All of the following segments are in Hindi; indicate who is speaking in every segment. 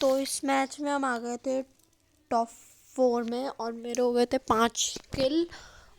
Speaker 1: तो इस मैच में हम आ गए थे टॉप 4 में और मेरे हो गए थे 5 किल।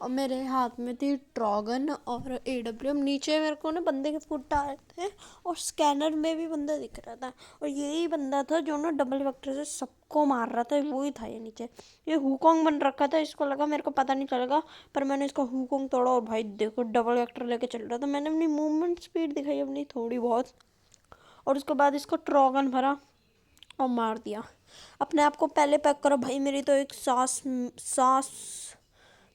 Speaker 1: और मेरे हाथ में थी ट्रॉगन और AWM। नीचे मेरे को ना बंदे के फुट आ रहे थे और स्कैनर में भी बंदा दिख रहा था और यही बंदा था जो ना डबल वेक्टर से सबको मार रहा था। वही था ये नीचे। ये हुकॉन्ग बन रखा था। इसको लगा मेरे को पता नहीं चलेगा, पर मैंने इसका हुकॉन्ग तोड़ा और भाई देखो डबल वेक्टर लेके चल रहा था। मैंने अपनी मूवमेंट स्पीड दिखाई अपनी थोड़ी बहुत, और उसके बाद इसको ट्रॉगन भरा और मार दिया। अपने आप को पहले पैक करो भाई। मेरी तो एक सांस सांस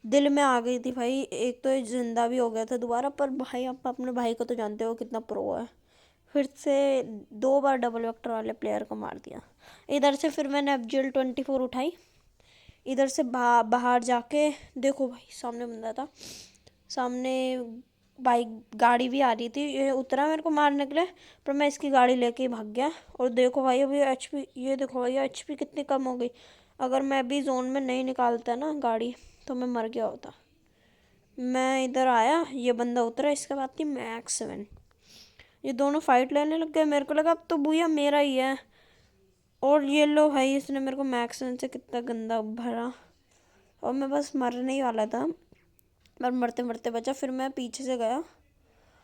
Speaker 1: दिल में आ गई थी भाई। एक तो ये जिंदा भी हो गया था दोबारा, पर भाई आप अपने भाई को तो जानते हो कितना प्रो है। फिर से 2 बार डबल वेक्टर वाले प्लेयर को मार दिया। इधर से फिर मैंने FGL 24 उठाई। इधर से बाहर जाके देखो भाई सामने बंदा था। सामने बाइक गाड़ी भी आ रही थी। ये उतरा मेरे को मारने के लिए, पर मैं इसकी गाड़ी लेके ही भाग गया। और देखो भाई अभी HP, ये देखो भाई HP कितनी कम हो गई। अगर मैं भी जोन में नहीं निकालता ना गाड़ी तो मैं मर गया होता। मैं इधर आया, ये बंदा उतरा, इसके बाद थी मैक्स 7। ये दोनों फाइट लेने लग गए। मेरे को लगा अब तो भूया मेरा ही है। और ये लो भाई, इसने मेरे को मैक्स 7 से कितना गंदा भरा और मैं बस मरने ही वाला था, पर मरते मरते बचा। फिर मैं पीछे से गया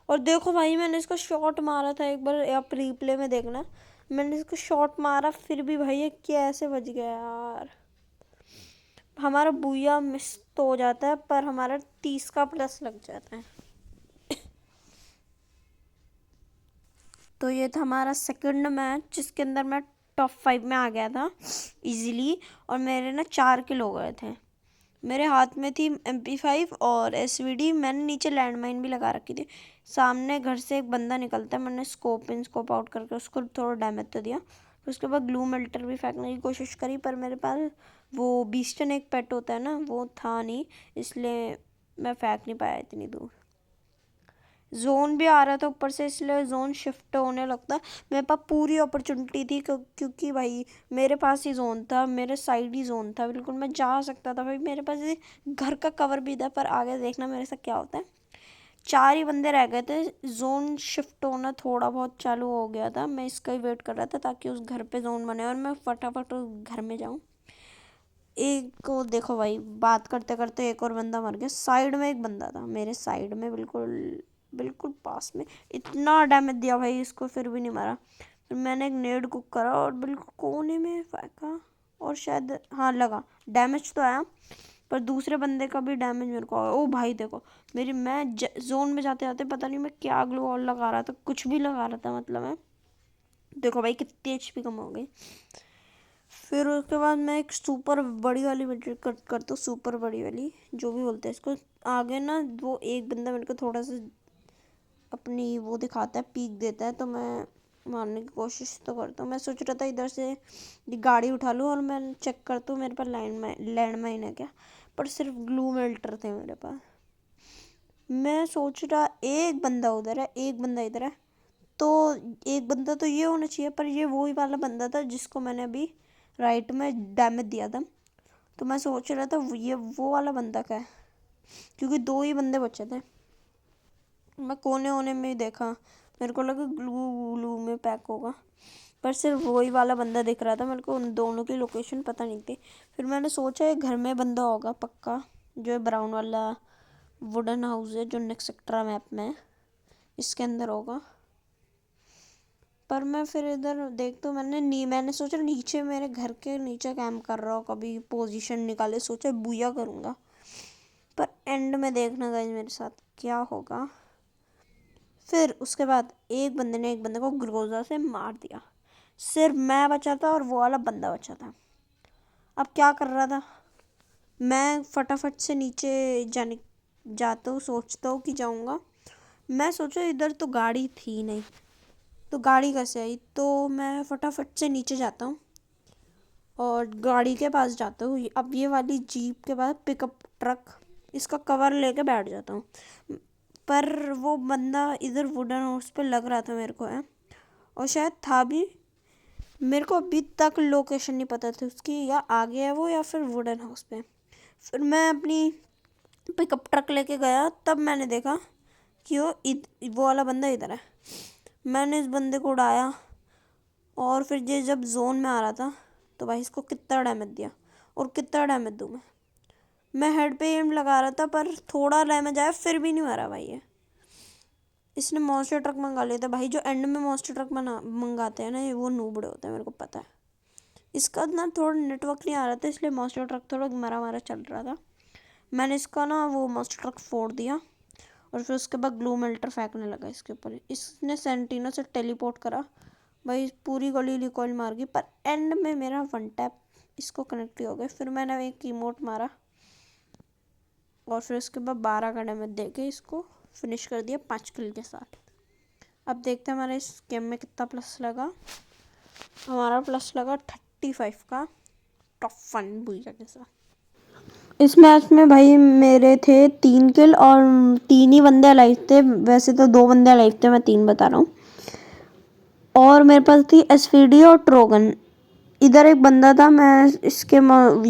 Speaker 1: और देखो भाई मैंने इसको शॉट मारा था एक बार, आप रिप्ले में देखना। मैंने इसको शॉट मारा फिर भी भाई ये कैसे बच गया यार। हमारा बुया मिस तो हो जाता है, पर हमारा 30 का प्लस लग जाता है। तो ये था हमारा सेकंड मैच, जिसके अंदर मैं टॉप 5 में आ गया था इजीली। और मेरे ना 4 किल हो गए थे। मेरे हाथ में थी MP5 और SVD। मैंने नीचे लैंडमाइन भी लगा रखी थी। सामने घर से एक बंदा निकलता है, मैंने स्कोप इन स्कोप आउट करके उसको थोड़ा डैमेज तो दिया। फिर उसके बाद ग्लू मेल्टर भी फेंकने की कोशिश करी, पर मेरे पास वो बीस्टन एक पेट होता है ना, वो था नहीं, इसलिए मैं फेंक नहीं पाया इतनी दूर। जोन भी आ रहा था ऊपर से, इसलिए जोन शिफ्ट होने लगता। मेरे पास पूरी अपॉर्चुनिटी थी क्योंकि भाई मेरे पास ही जोन था, मेरे साइड ही जोन था बिल्कुल। मैं जा सकता था भाई, मेरे पास घर का कवर भी था। पर आगे देखना मेरे साथ क्या होता है। 4 ही बंदे रह गए थे। जोन शिफ्ट होना थोड़ा बहुत चालू हो गया था। मैं इसका ही वेट कर रहा था ताकि उस घर पे जोन बने और मैं फटाफट उस घर में जाऊँ। एक को देखो भाई, बात करते करते एक और बंदा मर गया। साइड में एक बंदा था, मेरे साइड में बिल्कुल बिल्कुल पास में। इतना डैमेज दिया भाई इसको, फिर भी नहीं मारा। फिर मैंने एक नेड कुक करा और बिल्कुल कोने में फेंका और शायद हाँ लगा। डैमेज तो आया, पर दूसरे बंदे का भी डैमेज मेरे को आया। ओ भाई देखो मेरी, मैं जोन में जाते जाते पता नहीं मैं क्या ग्लू वॉल लगा रहा था, कुछ भी लगा रहा था मतलब। मैं देखो भाई कितनी HP कम हो गई। फिर उसके बाद मैं एक सुपर बड़ी वाली वीडियो कट करता हूँ, सुपर बड़ी वाली जो भी बोलते हैं इसको। आगे ना वो एक बंदा मेरे को थोड़ा सा अपनी वो दिखाता है, पीक देता है, तो मैं मारने की कोशिश तो करता हूँ। मैं सोच रहा था इधर से ये गाड़ी उठा लूँ और मैं चेक करता हूँ मेरे पास लैंड माइन है क्या, पर सिर्फ ग्लू मेल्टर थे मेरे पास। मैं सोच रहा एक बंदा उधर है एक बंदा इधर है, तो एक बंदा तो ये होना चाहिए, पर ये वही वाला बंदा था जिसको मैंने अभी राइट में डैमेज दिया था। तो मैं सोच रहा था ये वो वाला बंदा का है, क्योंकि 2 ही बंदे बचे थे। मैं कोने होने में ही देखा, मेरे को लगा ग्लू ग्लू में पैक होगा, पर सिर्फ वही वाला बंदा दिख रहा था मेरे को। उन दोनों की लोकेशन पता नहीं थी। फिर मैंने सोचा ये घर में बंदा होगा पक्का, जो है ब्राउन वाला वुडन हाउस है जो नेक्सेट्रा मैप में है, इसके अंदर होगा। पर मैं फिर इधर देख तो मैंने सोचा नीचे मेरे घर के नीचे कैंप कर रहा हो, कभी पोजीशन निकाले, सोचा बुया करूँगा। पर एंड में देखना गाइस मेरे साथ क्या होगा। फिर उसके बाद एक बंदे ने एक बंदे को ग्रोजा से मार दिया। सिर्फ मैं बचा था और वो वाला बंदा बचा था। अब क्या कर रहा था, मैं फटाफट से नीचे जाने जाता हूँ, सोचता हूँ कि जाऊँगा। मैं सोचा इधर तो गाड़ी थी नहीं, तो गाड़ी कैसे आई, तो मैं फटाफट से नीचे जाता हूँ और गाड़ी के पास जाता हूँ। अब ये वाली जीप के बाद पिकअप ट्रक, इसका कवर लेके बैठ जाता हूँ। पर वो बंदा इधर वुडन हाउस पे लग रहा था मेरे को है, और शायद था भी। मेरे को अभी तक लोकेशन नहीं पता थी उसकी, या आगे है वो या फिर वुडन हाउस पे। फिर मैं अपनी पिकअप ट्रक लेके गया, तब मैंने देखा कि वो वाला बंदा इधर है। मैंने इस बंदे को उड़ाया और फिर ये जब जोन में आ रहा था तो भाई इसको कितना डैमेज दिया, और कितना डैमेज दूँ मैं हेड पे एम लगा रहा था पर थोड़ा डैमेज आया फिर भी नहीं मारा भाई ये। इसने मॉन्स्टर ट्रक मंगा लिया था भाई। जो एंड में मॉन्स्टर ट्रक मंगाते हैं ना ये, वो नूबड़े होते हैं, मेरे को पता है। इसका ना थोड़ा नेटवर्क नहीं आ रहा था, इसलिए मॉन्स्टर ट्रक थोड़ा मारा मारा चल रहा था। मैंने इसका ना वो मॉन्स्टर ट्रक फोड़ दिया और फिर उसके बाद ग्लू मेल्टर फेंकने लगा इसके ऊपर। इसने सेंटिनो से टेलीपोर्ट करा भाई, पूरी गली रिकॉइल मार गई, पर एंड में मेरा वन टैप इसको कनेक्ट हो गया। फिर मैंने एक कीमोट मारा और फिर उसके बाद 12 का डैमेज दे के इसको फिनिश कर दिया 5 किल के साथ। अब देखते हैं हमारे इस गेम में कितना प्लस लगा। हमारा प्लस लगा 35 का टॉप 1 बुइया के साथ। इस मैच में भाई मेरे थे 3 किल और 3 ही बंदे अलाइव थे। वैसे तो 2 बंदे अलाइव थे, मैं 3 बता रहा हूँ। और मेरे पास थी एसवीडी और ट्रोगन। इधर एक बंदा था, मैं इसके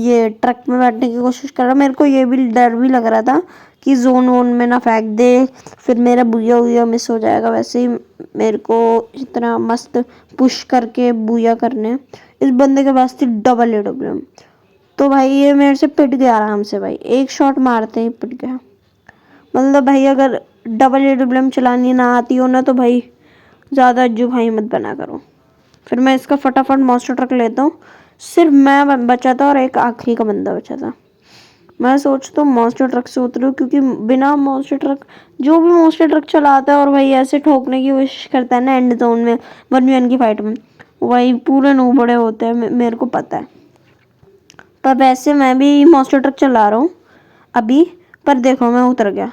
Speaker 1: ये ट्रक में बैठने की कोशिश कर रहा। मेरे को ये भी डर भी लग रहा था कि जोन वोन में ना फेंक दे, फिर मेरा बुया वुया मिस हो जाएगा। वैसे ही मेरे को इतना मस्त पुश करके बुया करने। इस बंदे के पास थी डबल एडब्ल्यूएम, तो भाई ये मेरे से पिट गया आराम से भाई, एक शॉट मारते ही पिट गया। मतलब भाई अगर डबल एडब्ल्यूएम चलानी ना आती हो ना तो भाई ज़्यादा अज्जू भाई मत बना करो। फिर मैं इसका फटाफट मॉन्स्टर ट्रक लेता हूँ। सिर्फ मैं बचा था और एक आखिरी का बंदा बचा था। मैं सोचता हूँ मॉन्स्टर ट्रक से उतरूँ, क्योंकि बिना मॉन्स्टर ट्रक, जो भी मॉन्स्टर ट्रक चलाता है और भाई ऐसे ठोकने की कोशिश करता है ना एंड जोन में 1v1 की फाइट में, वही पूरे नूबड़े होते हैं, मेरे को पता है। पर वैसे मैं भी मॉन्स्टर ट्रक चला रहा हूँ अभी, पर देखो मैं उतर गया।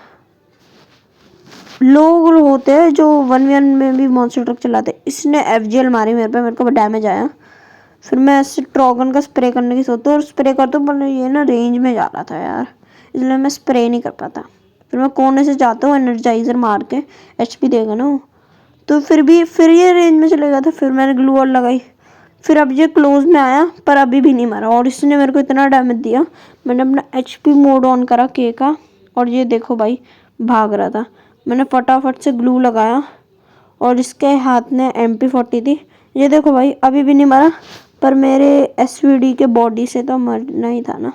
Speaker 1: लोग होते हैं जो 1v1 में भी मॉन्स्टर ट्रक चलाते। इसने एफजीएल मारी मेरे को डैमेज आया। फिर मैं ऐसे ट्रॉगन का स्प्रे करने की सोचता हूँ और स्प्रे करता हूँ, पर ये ना रेंज में जा रहा था यार, इसलिए मैं स्प्रे नहीं कर पाता। फिर मैं कोने से जाता हूँ एनर्जाइजर मार के, एचपी देगा ना वो, तो फिर ये रेंज में चले गया था। फिर मैंने ग्लू वॉल लगाई, फिर अब ये क्लोज में आया पर अभी भी नहीं मारा, और इसने मेरे को इतना डैमेज दिया। मैंने अपना एचपी मोड ऑन करा के का, और ये देखो भाई भाग रहा था। मैंने फटाफट से ग्लू लगाया और इसके हाथ में MP40 थी। ये देखो भाई अभी भी नहीं मरा, पर मेरे एसवीडी के बॉडी से तो मरना ही था ना,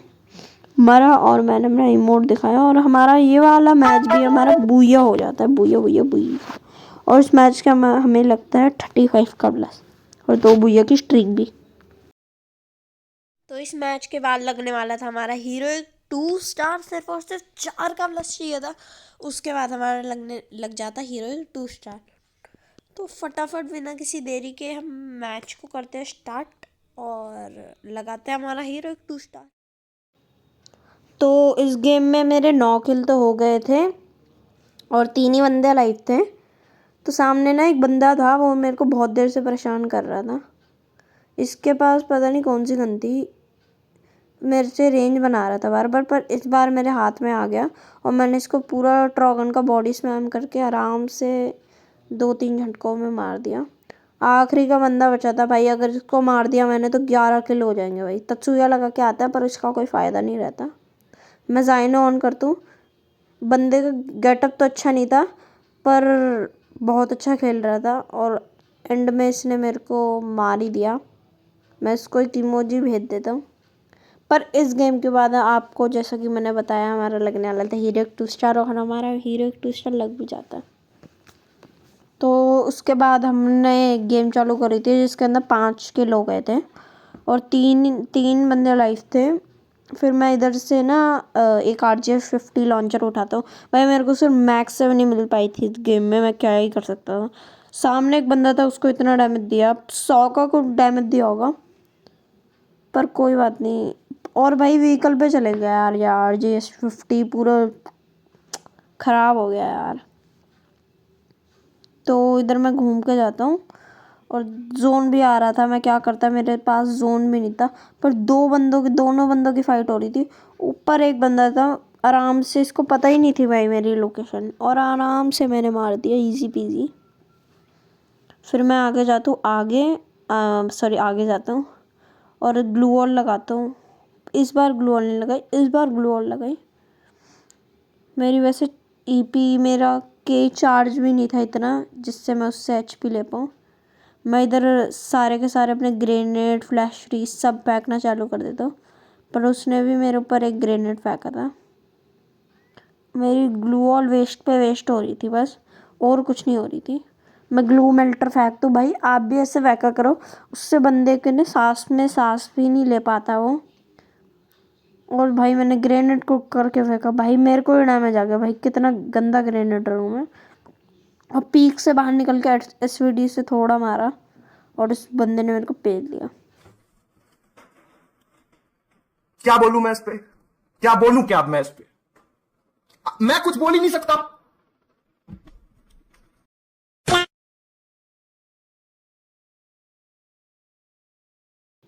Speaker 1: मरा। और मैंने अपना इमोट दिखाया और हमारा ये वाला मैच भी हमारा बुया हो जाता है, बुया बुया बुया। और इस मैच का हमें लगता है 35 का प्लस और 2 बुया की स्ट्रीक भी। तो इस मैच के बाद लगने वाला था हमारा हीरोइक 2 स्टार, सिर्फ और सिर्फ 4 का प्लस चाहिए था। उसके बाद हमारा लगने लग जाता हीरोइक 2 स्टार। तो फटाफट बिना किसी देरी के हम मैच को करते हैं स्टार्ट और लगाते हैं हमारा हीरो 2 स्टार। तो इस गेम में मेरे 9 किल तो हो गए थे और 3 ही बंदे लाइव थे। तो सामने ना एक बंदा था, वो मेरे को बहुत देर से परेशान कर रहा था। इसके पास पता नहीं कौन सी गन थी, मेरे से रेंज बना रहा था बार बार, पर इस बार मेरे हाथ में आ गया और मैंने इसको पूरा ट्रॉगन का बॉडी स्मैम करके आराम से 2-3 झटकों में मार दिया। आखिरी का बंदा बचा था भाई, अगर इसको मार दिया मैंने तो 11 किल हो जाएंगे भाई। तत्सुया लगा के आता है पर इसका कोई फ़ायदा नहीं रहता। मैं जाइनो ऑन करता हूँ। बंदे का गेटअप तो अच्छा नहीं था पर बहुत अच्छा खेल रहा था, और एंड में इसने मेरे को मार ही दिया। मैं इसको एक इमोजी भेज देता हूँ। पर इस गेम के बाद आपको जैसा कि मैंने बताया हमारा लगने वाला था हीरो 2 स्टार, और हमारा हीरो 2 स्टार लग भी जाता है। तो उसके बाद हमने गेम चालू करी थी जिसके अंदर 5 किल हो गए थे और तीन बंदे लाइव थे। फिर मैं इधर से ना एक RJ50 लॉन्चर उठाता हूँ भाई। मेरे को सिर्फ मैक्स 7 नहीं मिल पाई थी इस गेम में, मैं क्या ही कर सकता था। सामने एक बंदा था, उसको इतना डैमेज दिया, 100 का कुछ डैमेज दिया होगा, पर कोई बात नहीं। और भाई व्हीकल पे चले गया यार, RJ50 पूरा ख़राब हो गया यार। तो इधर मैं घूम के जाता हूँ और जोन भी आ रहा था, मैं क्या करता, मेरे पास जोन भी नहीं था। पर दोनों बंदों की फाइट हो रही थी। ऊपर एक बंदा था, आराम से, इसको पता ही नहीं थी भाई मेरी लोकेशन, और आराम से मैंने मार दिया इजी पीजी। फिर मैं आगे जाता हूँ, आगे जाता हूँ और ग्लू वॉल लगाता हूँ। इस बार ग्लू वॉल नहीं लगाई, इस बार ग्लू वॉल लगाई। मेरी वैसे मेरा के चार्ज भी नहीं था इतना जिससे मैं उससे HP ले पाऊँ, मैं इधर सारे के सारे अपने ग्रेनेड फ्लैश फ्रीज सब फेंकना चालू कर देता हूँ, पर उसने भी मेरे ऊपर एक ग्रेनेड फेंका था। मेरी ग्लू वॉल वेस्ट पे वेस्ट हो रही थी बस, और कुछ नहीं हो रही थी। मैं ग्लू मेल्टर फेंक दूँ भाई, आप भी ऐसे फेंका करो, उससे बंदे के ने सांस में सांस भी नहीं ले पाता वो। और भाई मैंने ग्रेनेड को करके फेंका, भाई मेरे को ही डैमेज आ गया। भाई कितना गंदा ग्रेनेडर हूँ मैं। और पीक से बाहर निकल के एसवीडी से थोड़ा मारा और इस बंदे ने मेरे को पेल दिया।
Speaker 2: क्या बोलूं मैं इस पे, क्या बोलूं क्या अब मैं इस पे, मैं कुछ बोल ही नहीं सकता।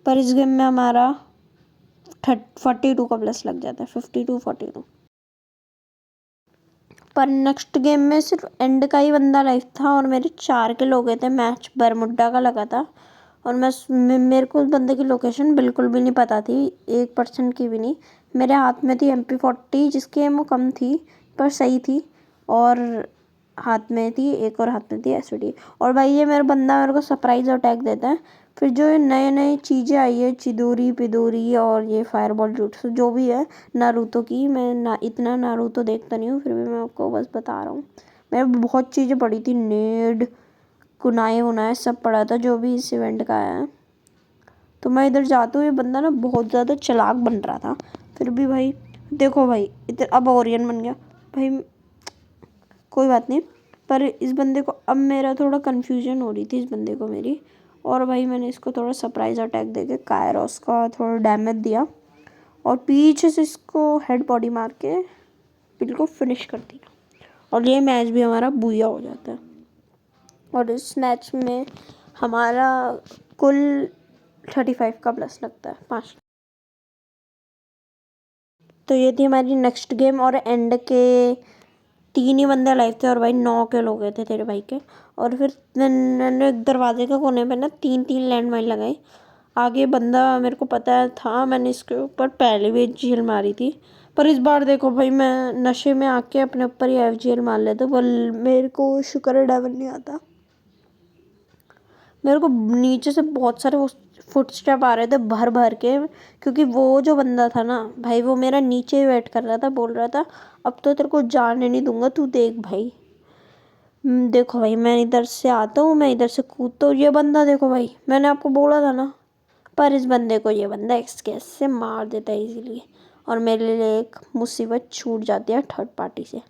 Speaker 1: पर इस गेम में हमारा 42 का प्लस लग जाता है, 52-42। पर नेक्स्ट गेम में सिर्फ एंड का ही बंदा लाइफ था और मेरे 4 किल हो गए थे। मैच बरमुड्डा का लगा था और मेरे को उस बंदे की लोकेशन बिल्कुल भी नहीं पता थी, 1% की भी नहीं। मेरे हाथ में थी MP40 जिसकी एमओ कम थी पर सही थी, और हाथ में थी एक, और हाथ में थी एसवीडी। और भाई ये मेरा बंदा मेरे को सरप्राइज अटैक देता है। फिर जो ये नए नए चीज़ें आई है, चिदोरी पिदोरी और ये फायरबॉल jutsu जो भी है नारुतो की, मैं ना इतना नारुतो देखता नहीं हूँ, फिर भी मैं आपको बस बता रहा हूँ। मैंने बहुत चीज़ें पढ़ी थी, नेड कुनाए उनाए सब पढ़ा था जो भी इस इवेंट का है। तो मैं इधर जाता हूँ, ये बंदा ना बहुत ज़्यादा चालाक बन रहा था, फिर भी भाई देखो भाई इधर अब ओरियन बन गया भाई, कोई बात नहीं। पर इस बंदे को अब मेरा थोड़ा कन्फ्यूजन हो रही थी इस बंदे को मेरी, और भाई मैंने इसको थोड़ा सरप्राइज अटैक देके कायरोस का थोड़ा डैमेज दिया और पीछे से इसको हेड बॉडी मार के बिल्कुल फिनिश कर दिया, और ये मैच भी हमारा बुया हो जाता है। और इस मैच में हमारा कुल 35 का प्लस लगता है, 5। तो ये थी हमारी नेक्स्ट गेम, और एंड के 3 ही बंदे लाइव थे और भाई 9 किल हो गए थे तेरे भाई के। और फिर मैंने एक दरवाजे के कोने पे ना 3-3 लैंडमाइन लगाई। आगे बंदा मेरे को पता था, मैंने इसके ऊपर पहले भी एफजीएल मारी थी, पर इस बार देखो भाई मैं नशे में आके अपने ऊपर ही एफजीएल मार लेता, पर मेरे को शुक्र है डेवन नहीं आता। मेरे को नीचे से बहुत सारे वो फुटस्टेप आ रहे थे भर भर के, क्योंकि वो जो बंदा था ना भाई वो मेरा नीचे ही वेट कर रहा था, बोल रहा था अब तो तेरे को जाने नहीं दूंगा, तू देख भाई। देखो भाई मैं इधर से आता हूँ, मैं इधर से कूदता हूँ, ये बंदा देखो भाई मैंने आपको बोला था ना, पर इस बंदे को ये बंदा एक्सकेस से मार देता है इजीली, और मेरे लिए एक मुसीबत छूट जाती है थर्ड पार्टी से।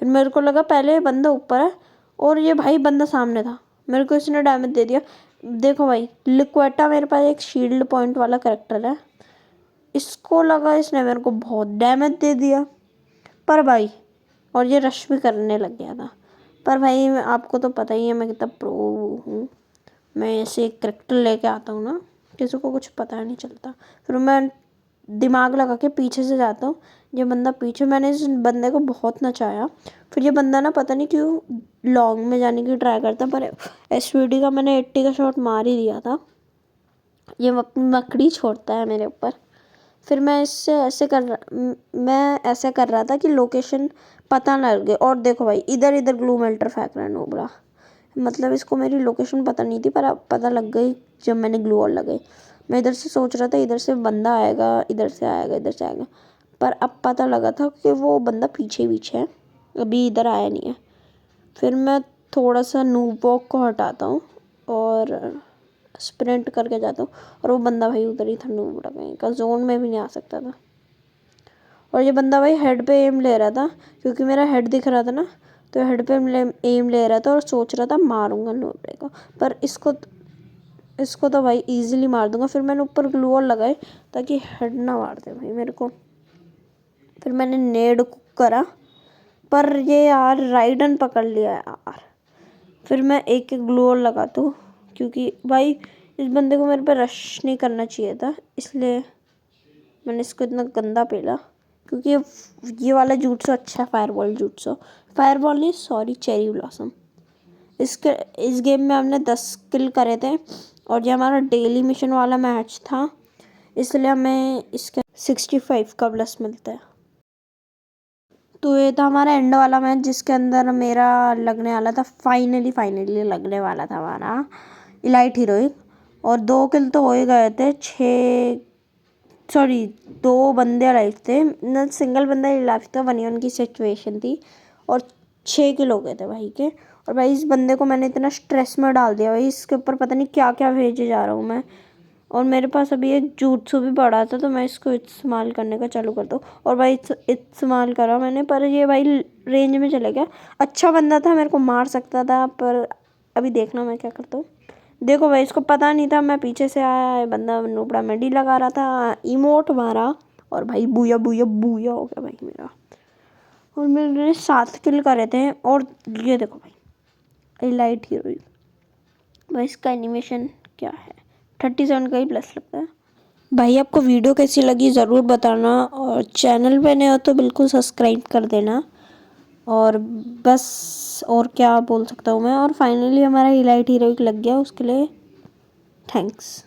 Speaker 1: फिर मेरे को लगा पहले ये बंदा ऊपर है और ये भाई बंदा सामने था, मेरे को इसने डैमेज दे दिया। देखो भाई लिक्वेटा मेरे पास एक शील्ड पॉइंट वाला करेक्टर है, इसको लगा इसने मेरे को बहुत डैमेज दे दिया, पर भाई और ये रश भी करने लग गया था। पर भाई आपको तो पता ही है मैं कितना प्रो हूँ, मैं ऐसे एक करेक्टर लेके आता हूँ ना, किसी को कुछ पता नहीं चलता। फिर मैं दिमाग लगा के पीछे से जाता हूँ, ये बंदा पीछे, मैंने इस बंदे को बहुत नचाया। फिर ये बंदा ना पता नहीं क्यों लॉन्ग में जाने की ट्राई करता, पर एसवीडी का मैंने 80 का शॉट मार ही दिया था, ये मकड़ी छोड़ता है मेरे ऊपर। फिर मैं इससे ऐसे मैं ऐसे कर रहा था कि लोकेशन पता ना लगे, और देखो भाई इधर इधर ग्लू मेल्टर फेंक रहा है नोबड़ा, मतलब इसको मेरी लोकेशन पता नहीं थी, पर अब पता लग गई जब मैंने ग्लू वॉल लगाई। मैं इधर से सोच रहा था इधर से बंदा आएगा, इधर से आएगा, इधर से आएगा, पर अब पता लगा था कि वो बंदा पीछे पीछे है, अभी इधर आया नहीं है। फिर मैं थोड़ा सा नूब वॉक को हटाता हूँ और स्प्रिंट करके जाता हूँ, और वो बंदा भाई उधर ही था, नूबड़ा कहीं का, जोन में भी नहीं आ सकता था। और ये बंदा भाई हेड पे एम ले रहा था, क्योंकि मेरा हेड दिख रहा था ना, तो हेड पे एम ले रहा था और सोच रहा था मारूंगा नूबड़े को, पर इसको तो भाई इजीली मार दूंगा। फिर मैंने ऊपर ग्लू वॉल लगाए ताकि हेड ना मार दे भाई मेरे को। फिर मैंने नेड कुक करा, पर ये यार राइडन पकड़ लिया यार। फिर मैं एक एक ग्लू वॉल लगाता हूँ, क्योंकि भाई इस बंदे को मेरे पे रश नहीं करना चाहिए था, इसलिए मैंने इसको इतना गंदा पेला। क्योंकि ये वाला जूट्सो अच्छा है, फायरबॉल जूट्सो, फायरबॉल नहीं सॉरी चेरी ब्लॉसम। इस गेम में हमने 10 किल करे थे, और ये हमारा डेली मिशन वाला मैच था, इसलिए हमें इसके 65 का प्लस मिलता है। तो ये था हमारा एंड वाला मैच, जिसके अंदर मेरा लगने वाला था, फाइनली लगने वाला था हमारा इलाइट हीरोइक, और 2 किल तो हो ही गए थे। 2 बंदे अलाइव थे न, सिंगल बंदा अलाइव था, 1v1 की सिचुएशन थी और 6 किल हो गए थे भाई के। और भाई इस बंदे को मैंने इतना स्ट्रेस में डाल दिया भाई, इसके ऊपर पता नहीं क्या क्या भेजे जा रहा हूँ मैं। और मेरे पास अभी एक jutsu भी पड़ा था, तो मैं इसको इस्तेमाल करने का चालू कर दूँ। और भाई इस्तेमाल करा मैंने, पर ये भाई रेंज में चले गया। अच्छा बंदा था, मेरे को मार सकता था, पर अभी देखना मैं क्या करता हूँ। देखो भाई, इसको पता नहीं था मैं पीछे से आया है, बंदा नुबड़ा मेडी लगा रहा था, इमोट मारा और भाई बूया बूया बूया हो गया भाई मेरा। और मैंने 7 किल करे थे। और ये देखो भाई, लाइट हीरो भाई, इसका एनिमेशन क्या है, 37 का ही प्लस लगता है। भाई आपको वीडियो कैसी लगी ज़रूर बताना, और चैनल पे नए हो तो बिल्कुल सब्सक्राइब कर देना। और बस और क्या बोल सकता हूँ मैं। और फाइनली हमारा इलाइट हीरोइक लग गया, उसके लिए थैंक्स।